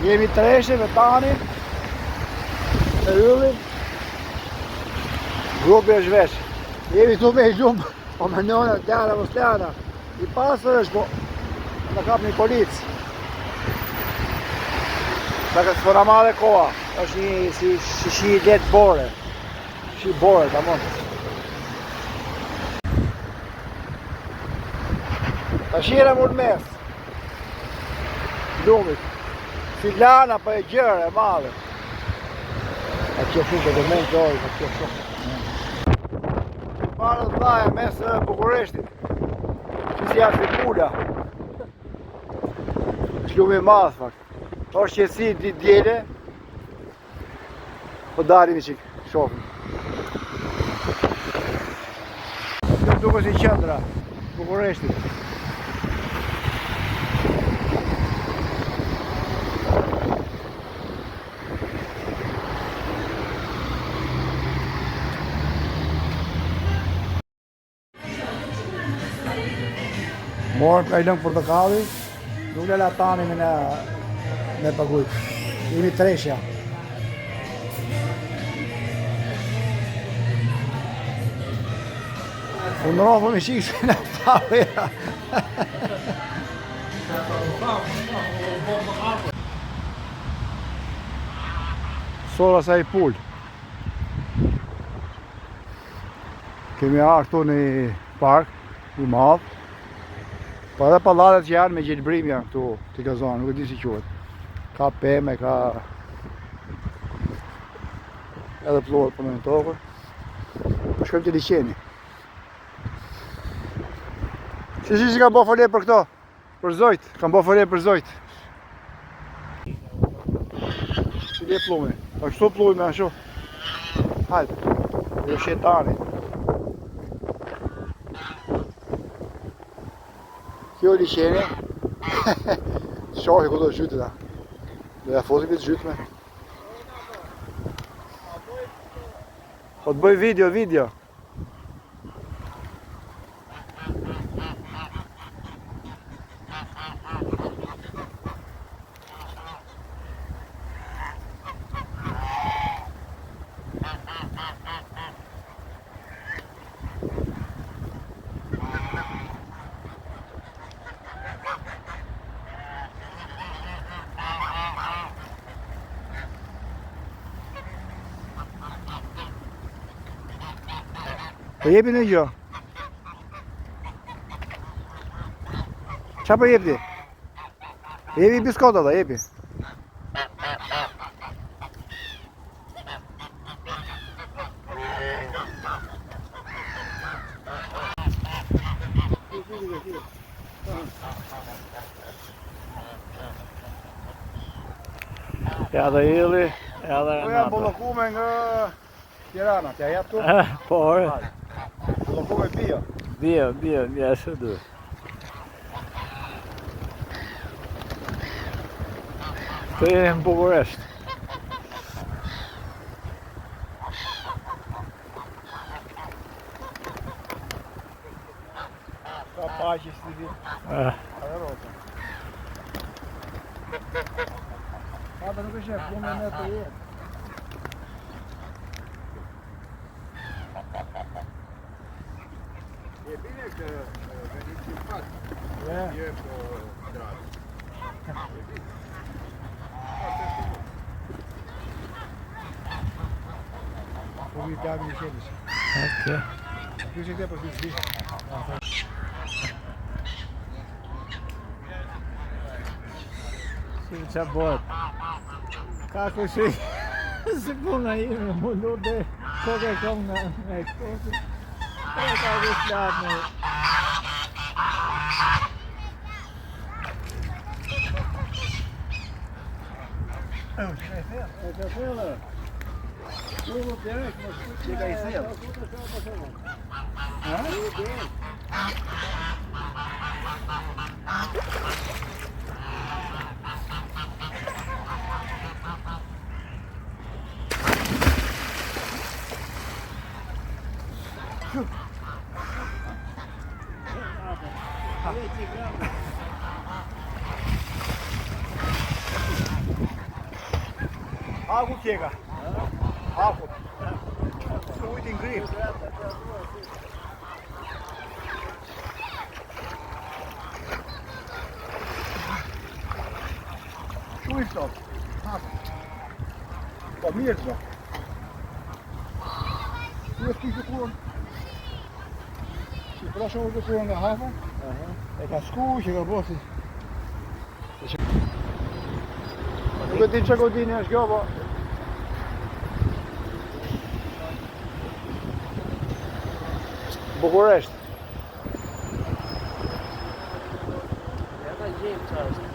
Jemi Treshe me Tanin, me Yllin, grupi është vesh. Jemi tu me i gjumë, po me nëna, tjana, mostjana. I pasër është, po në kap një policë. Sa ka së fëra madhe koha, është një shi i letë bore. Shi bore, ta mund. Ta shire mund mes. Lumit. Filana për e gjërë e madhe. A që shumë të dëmen të ojë, a që shumë. Parë të dhaja mes Bukureshtit. Që si ashtë i pula. është lume madhë, fakt. është qëtësi djele. Po darim i qikë, shofim. Kjo duke si qëndra, Bukureshtit. Morëm ka i lëngë portokalli, nuk le latani me paguj. Jemi Treshja. Unë rafëm i shikë se në tavëja. Sola sa i pull. Kemi arë këtu në park, i madhë. Po edhe pallatet që janë me gjelbrim janë këtu të gazonë, nuk e di si quhet. Ka peme, ka edhe pllorë punojnë në tokë. Po shkojmë të liqeni. Si kam bo folje për këto? Për zojt, kam bo folje për zojt. Si le plumi? A kështu plumi, ashtu? Hajde, jo shetani. Kjo liqeni. Shohi ku do zhytë da. Do ja fotim këtë zhytme. Po të bëj video. Po jepi në gjo. Qa po jepi? Jepi biskota da, jepi. Ja dhe Illi, ja dhe Renata. Po janë bollokume nga Tirana, t'ja jep tu? Po, Bollokume bio. Bio, shë du. Të jeni në Bukuresht. Ka paqë si di. Aerosa. Ata nuk është e plume në të jetë. Je bine că veniți în față. E pe stradă. E bine. Foarte frumos. Uitați de ședis. Ok. Tu ce te poți zi? Si qa bot. Kako si puna ime, mundur dhe koke kom nga eksportit. E ka guslat me... E ka fellë. Tu më pjerek, më shkut që ka i thellë. Ha? Haku kjeka. Haku. Ujti ngri. Shu i sot. Haku. Po mirë të bërë. Shu e s'ki të kurën. Si pra shumë të kurën nga hafa. E ka sku që ka bosi. Nuk e din që godini është kjo, po. Bukuresht. Ja ta gjem çfarë është.